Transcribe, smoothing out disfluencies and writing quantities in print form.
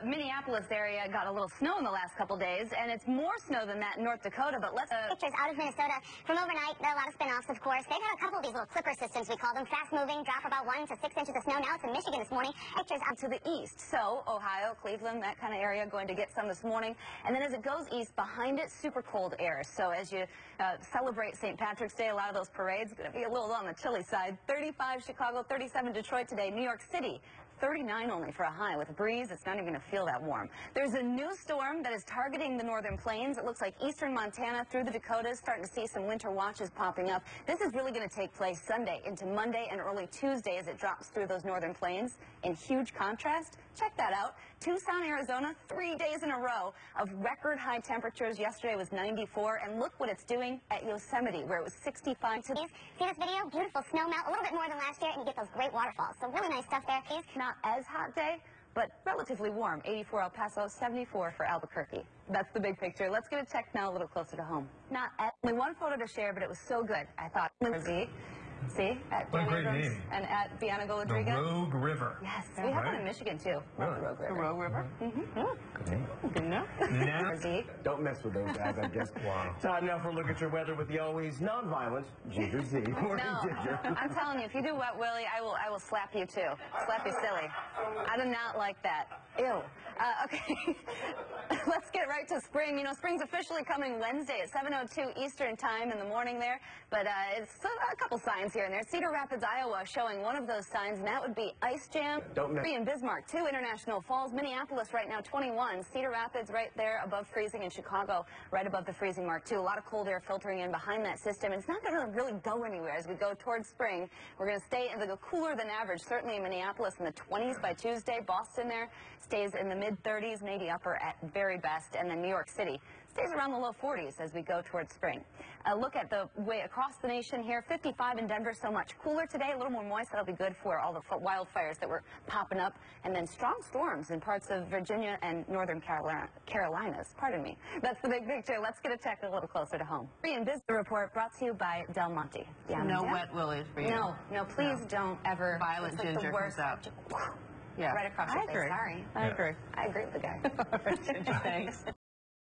Minneapolis area got a little snow in the last couple days, and it's more snow than that in North Dakota, but let's... Pictures out of Minnesota from overnight. There are a lot of spin-offs, of course. They've had a couple of these little clipper systems, we call them, fast-moving, drop about 1 to 6 inches of snow. Now it's in Michigan this morning. Pictures out to the east, so Ohio, Cleveland, that kind of area, going to get some this morning. And then as it goes east, behind it, super cold air. So as you celebrate St. Patrick's Day, a lot of those parades going to be a little on the chilly side. 35 Chicago, 37 Detroit today. New York City, 39 only for a high. With a breeze, it's not even going to feel that warm. There's a new storm that is targeting the northern plains. It looks like eastern Montana through the Dakotas, starting to see some winter watches popping up. This is really going to take place Sunday into Monday and early Tuesday as it drops through those northern plains. In huge contrast, check that out. Tucson, Arizona, 3 days in a row of record high temperatures. Yesterday was 94, and look what it's doing at Yosemite, where it was 65 today. See this video? Beautiful snow melt, a little bit more than last year, and you get those great waterfalls. So really nice stuff there. Not as hot day, but relatively warm. 84 El Paso, 74 for Albuquerque. That's the big picture. Let's get a check now a little closer to home. Not only one photo to share, but it was so good. I thought, see, at what a great name. And at Bianago The Rodriguez. Rogue River. Yes, we have one in Michigan too. Really? The Rogue River. The Rogue River? Good name. Good enough. Now, Don't mess with those guys, I guess. Wow. Time now for a look at your weather with the always non-violent Ginger Z. Morning, No, Ginger. I'm telling you, if you do Wet Willie, I will slap you too. Slap you silly. I do not like that. Ew. Okay, let's get right to spring. You know, spring's officially coming Wednesday at 7:02 Eastern time in the morning there, but it's a couple signs here and there. Cedar Rapids, Iowa, showing one of those signs, and that would be ice jam. In Bismarck, 2 International Falls. Minneapolis right now 21. Cedar Rapids right there above freezing, in Chicago right above the freezing mark too. A lot of cold air filtering in behind that system. It's not going to really go anywhere as we go towards spring. We're going to stay in the cooler than average, certainly in Minneapolis in the 20s by Tuesday. Boston there stays in the mid-30s, maybe upper at very best, and then New York City stays around the low 40s as we go towards spring. Look at the way across the nation here. 55 in Denver, so much cooler today, a little more moist. That'll be good for all the wildfires that were popping up, and then strong storms in parts of Virginia and northern Carolinas. Pardon me. That's the big picture. Let's get a check a little closer to home. In Business Report brought to you by Del Monte. No wet willies for you. No, please don't ever. Violent Ginger comes out. Yeah. Right across your face. Sorry. I agree. I agree with the guy. Ginger, thanks.